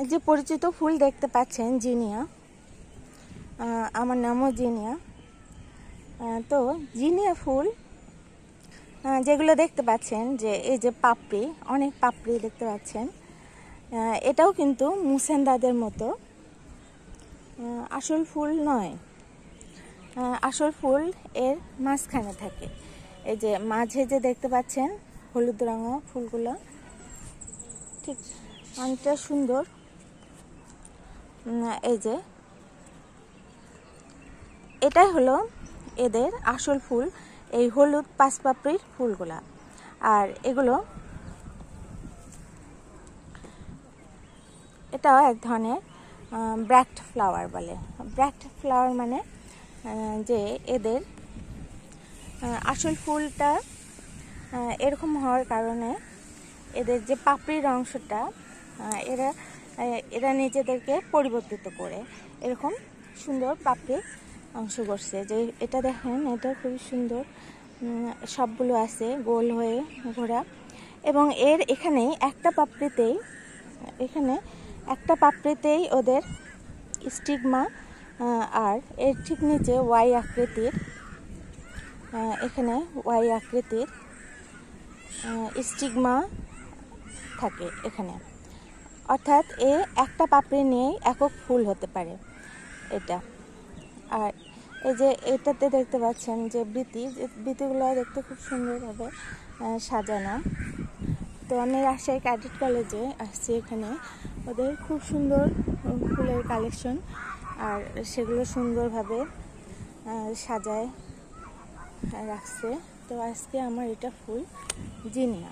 যে পরিচিত ফুল দেখতে পাচ্ছেন জিনিয়া, আমার নামও জিনিয়া। তো জিনিয়া ফুল যেগুলো দেখতে পাচ্ছেন, যে এই যে পাপড়ি, অনেক পাপড়ি দেখতে পাচ্ছেন, এটাও কিন্তু মুসেন্দাদের মতো আসল ফুল নয়। আসল ফুল এর মাঝখানে থাকে। এই যে মাঝে যে দেখতে পাচ্ছেন হলুদ রঙা ফুলগুলো, ঠিক অনেকটা সুন্দর। এই যে এটাই হলো এদের আসল ফুল, এই হলুদ পাঁচপাপড়ির ফুলগুলা। আর এগুলো, এটাও এক ধরনের ব্র্যাক্ট ফ্লাওয়ার বলে। ব্র্যাক্ট ফ্লাওয়ার মানে যে এদের আসল ফুলটা এরকম হওয়ার কারণে এদের যে পাপড়ির অংশটা এরা নিজেদেরকে পরিবর্তিত করে এরকম সুন্দর পাপড়ির অংশ করছে। যে এটা দেখেন, এটা খুবই সুন্দর, সবগুলো আছে গোল হয়ে ঘোরা। এবং এর এখানে একটা পাপড়িতেই ওদের স্টিগমা, আর এর ঠিক নিচে ওয়াই আকৃতির, এখানে ওয়াই আকৃতির স্টিগমা থাকে এখানে। অর্থাৎ একটা পাপড়ি নিয়েই একক ফুল হতে পারে এটা। আর এই যে এটাতে দেখতে পাচ্ছেন যে বৃতিগুলো দেখতে খুব সুন্দরভাবে সাজানো। তো আমি রাজশাহী ক্যাডেট কলেজে আসছি, এখানে ওদের খুব সুন্দর ফুলের কালেকশন, আর সেগুলো সুন্দরভাবে সাজায় রাখছে। তো আজকে আমার এটা ফুল জিনিয়া।